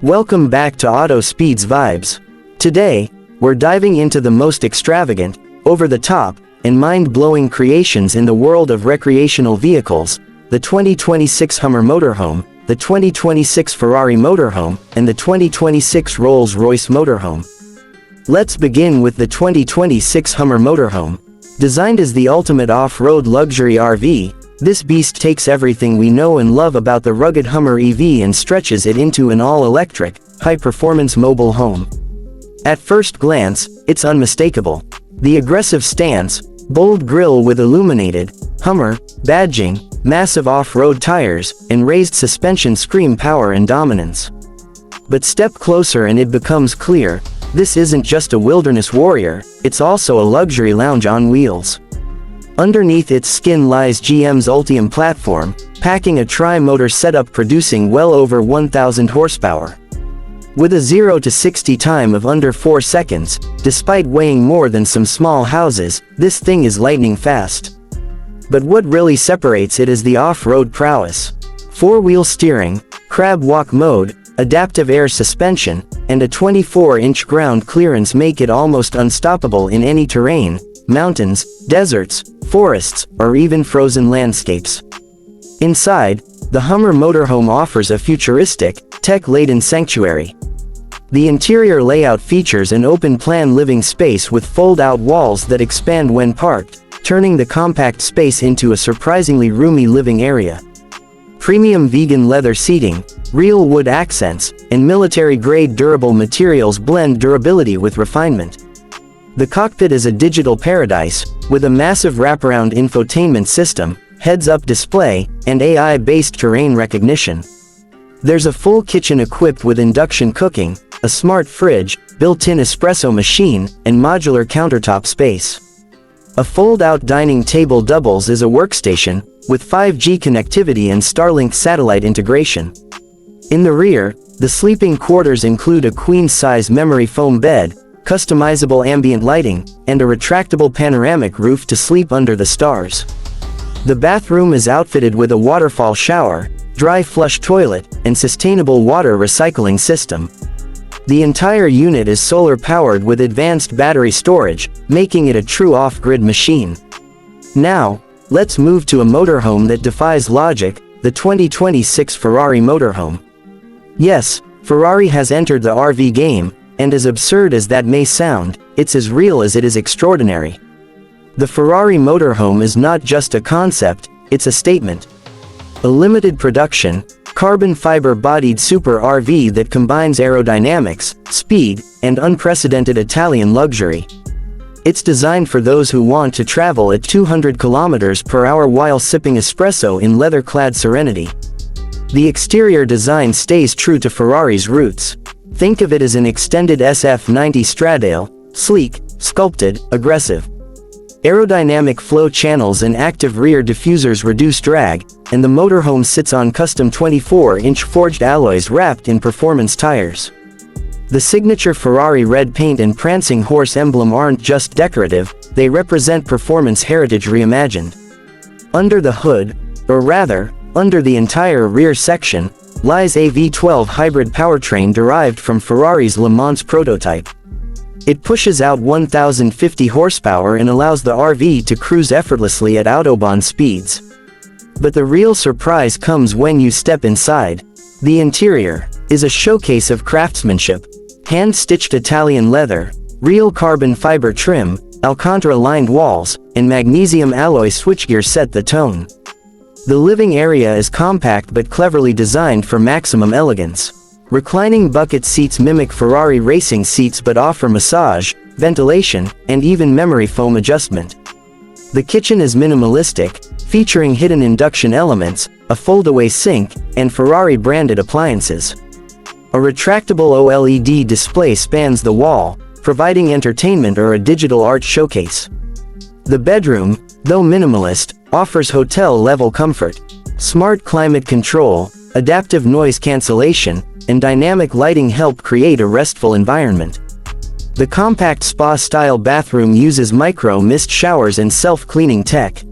Welcome back to Auto Speed's Vibes. Today, we're diving into the most extravagant, over-the-top, and mind-blowing creations in the world of recreational vehicles: the 2026 Hummer Motorhome, the 2026 Ferrari Motorhome, and the 2026 Rolls Royce Motorhome. Let's begin with the 2026 Hummer Motorhome. Designed as the ultimate off-road luxury RV, this beast takes everything we know and love about the rugged Hummer EV and stretches it into an all-electric, high-performance mobile home. At first glance, it's unmistakable. The aggressive stance, bold grille with illuminated Hummer badging, massive off-road tires, and raised suspension scream power and dominance. But step closer and it becomes clear, this isn't just a wilderness warrior, it's also a luxury lounge on wheels. Underneath its skin lies GM's Ultium platform, packing a tri-motor setup producing well over 1,000 horsepower. With a 0 to 60 time of under 4 seconds, despite weighing more than some small houses, this thing is lightning fast. But what really separates it is the off-road prowess. Four-wheel steering, crab walk mode, adaptive air suspension, and a 24-inch ground clearance make it almost unstoppable in any terrain: mountains, deserts, forests, or even frozen landscapes. Inside, the Hummer Motorhome offers a futuristic, tech-laden sanctuary. The interior layout features an open-plan living space with fold-out walls that expand when parked, turning the compact space into a surprisingly roomy living area. Premium vegan leather seating, real wood accents, and military-grade durable materials blend durability with refinement. The cockpit is a digital paradise, with a massive wraparound infotainment system, heads-up display, and AI-based terrain recognition. There's a full kitchen equipped with induction cooking, a smart fridge, built-in espresso machine, and modular countertop space. A fold-out dining table doubles as a workstation, with 5G connectivity and Starlink satellite integration. In the rear, the sleeping quarters include a queen-size memory foam bed, customizable ambient lighting, and a retractable panoramic roof to sleep under the stars. The bathroom is outfitted with a waterfall shower, dry flush toilet, and sustainable water recycling system. The entire unit is solar-powered with advanced battery storage, making it a true off-grid machine. Now, let's move to a motorhome that defies logic: the 2026 Ferrari Motorhome. Yes, Ferrari has entered the RV game, and as absurd as that may sound, it's as real as it is extraordinary. The Ferrari Motorhome is not just a concept, it's a statement. A limited production, carbon fiber-bodied super RV that combines aerodynamics, speed, and unprecedented Italian luxury. It's designed for those who want to travel at 200 km/h while sipping espresso in leather-clad serenity. The exterior design stays true to Ferrari's roots. Think of it as an extended SF90 Stradale: sleek, sculpted, aggressive. Aerodynamic flow channels and active rear diffusers reduce drag, and the motorhome sits on custom 24-inch forged alloys wrapped in performance tires. The signature Ferrari red paint and prancing horse emblem aren't just decorative, they represent performance heritage reimagined. Under the hood, or rather, under the entire rear section, lies a V12 hybrid powertrain derived from Ferrari's Le Mans prototype. It pushes out 1,050 horsepower and allows the RV to cruise effortlessly at autobahn speeds. But the real surprise comes when you step inside. The interior is a showcase of craftsmanship: hand-stitched Italian leather, real carbon fiber trim, Alcantara-lined walls, and magnesium alloy switchgear set the tone. The living area is compact but cleverly designed for maximum elegance. Reclining bucket seats mimic Ferrari racing seats but offer massage, ventilation, and even memory foam adjustment. The kitchen is minimalistic, featuring hidden induction elements, a fold-away sink, and Ferrari-branded appliances. A retractable OLED display spans the wall, providing entertainment or a digital art showcase. The bedroom, though minimalist, offers hotel-level comfort. Smart climate control, adaptive noise cancellation, and dynamic lighting help create a restful environment. The compact spa-style bathroom uses micro-mist showers and self-cleaning tech.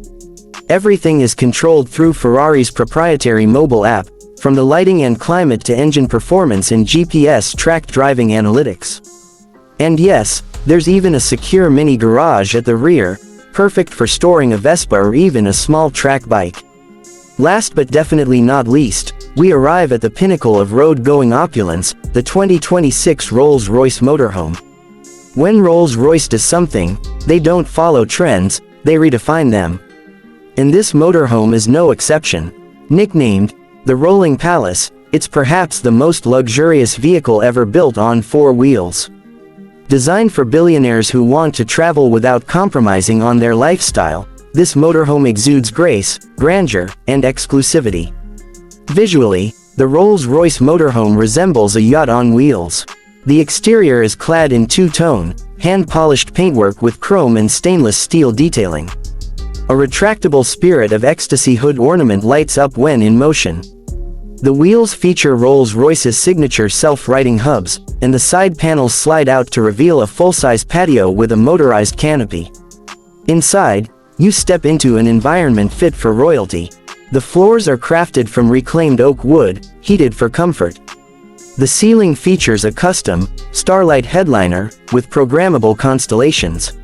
Everything is controlled through Ferrari's proprietary mobile app, from the lighting and climate to engine performance and GPS-tracked driving analytics. And yes, there's even a secure mini garage at the rear, perfect for storing a Vespa or even a small track bike. Last but definitely not least, we arrive at the pinnacle of road-going opulence, the 2026 Rolls Royce Motorhome. When Rolls-Royce does something, they don't follow trends, they redefine them. And this motorhome is no exception. Nicknamed the Rolling Palace, it's perhaps the most luxurious vehicle ever built on four wheels. Designed for billionaires who want to travel without compromising on their lifestyle, this motorhome exudes grace, grandeur, and exclusivity. Visually, the Rolls Royce Motorhome resembles a yacht on wheels. The exterior is clad in two-tone, hand-polished paintwork with chrome and stainless steel detailing. A retractable Spirit of Ecstasy hood ornament lights up when in motion. The wheels feature Rolls-Royce's signature self-righting hubs, and the side panels slide out to reveal a full-size patio with a motorized canopy. Inside, you step into an environment fit for royalty. The floors are crafted from reclaimed oak wood, heated for comfort. The ceiling features a custom, starlight headliner, with programmable constellations.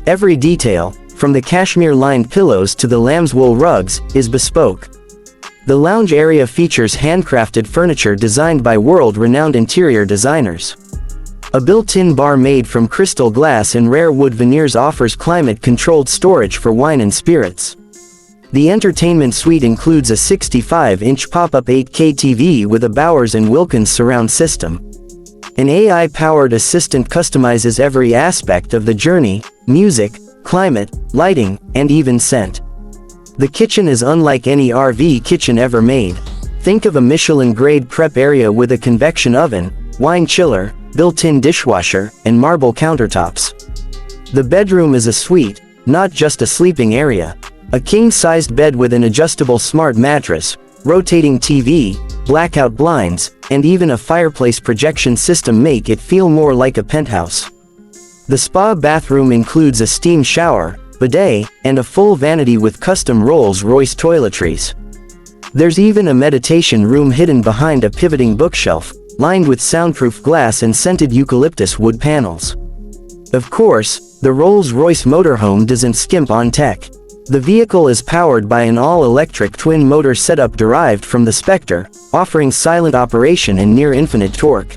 Every detail, from the cashmere-lined pillows to the lambswool rugs, is bespoke. The lounge area features handcrafted furniture designed by world-renowned interior designers. A built-in bar made from crystal glass and rare wood veneers offers climate-controlled storage for wine and spirits. The entertainment suite includes a 65-inch pop-up 8K TV with a Bowers & Wilkins surround system. An AI-powered assistant customizes every aspect of the journey: music, climate, lighting, and even scent. The kitchen is unlike any RV kitchen ever made. Think of a Michelin-grade prep area with a convection oven, wine chiller, built-in dishwasher, and marble countertops. The bedroom is a suite, not just a sleeping area. A king-sized bed with an adjustable smart mattress, rotating TV, blackout blinds, and even a fireplace projection system make it feel more like a penthouse. The spa bathroom includes a steam shower, bidet, and a full vanity with custom Rolls Royce toiletries. There's even a meditation room hidden behind a pivoting bookshelf, lined with soundproof glass and scented eucalyptus wood panels. Of course, the Rolls Royce Motorhome doesn't skimp on tech. The vehicle is powered by an all-electric twin-motor setup derived from the Spectre, offering silent operation and near-infinite torque.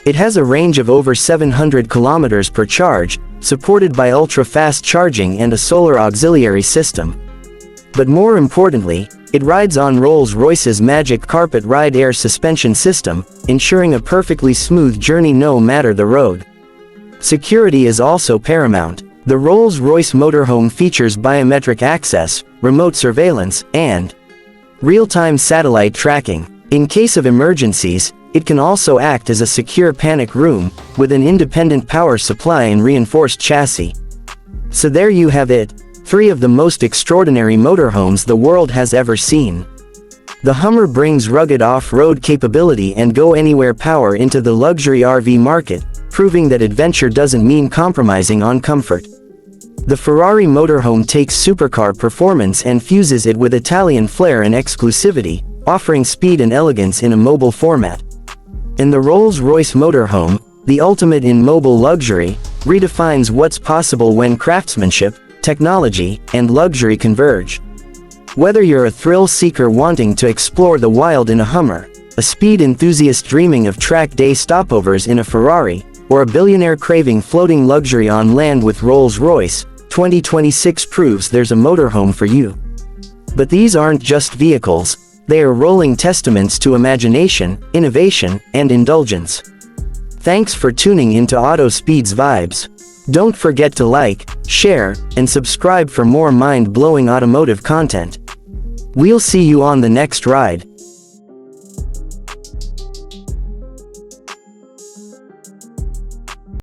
It has a range of over 700 kilometers per charge, supported by ultra-fast charging and a solar auxiliary system. But more importantly, it rides on Rolls-Royce's Magic Carpet Ride air suspension system, ensuring a perfectly smooth journey no matter the road. Security is also paramount. The Rolls Royce Motorhome features biometric access, remote surveillance, and real-time satellite tracking. In case of emergencies, it can also act as a secure panic room, with an independent power supply and reinforced chassis. So there you have it, 3 of the most extraordinary motorhomes the world has ever seen. The Hummer brings rugged off-road capability and go-anywhere power into the luxury RV market, proving that adventure doesn't mean compromising on comfort. The Ferrari Motorhome takes supercar performance and fuses it with Italian flair and exclusivity, offering speed and elegance in a mobile format. And the Rolls Royce Motorhome, the ultimate in mobile luxury, redefines what's possible when craftsmanship, technology, and luxury converge. Whether you're a thrill seeker wanting to explore the wild in a Hummer, a speed enthusiast dreaming of track day stopovers in a Ferrari, or a billionaire craving floating luxury on land with Rolls Royce, 2026 proves there's a motorhome for you. But these aren't just vehicles, they are rolling testaments to imagination, innovation, and indulgence. Thanks for tuning into Auto Speed's Vibes. Don't forget to like, share, and subscribe for more mind-blowing automotive content. We'll see you on the next ride.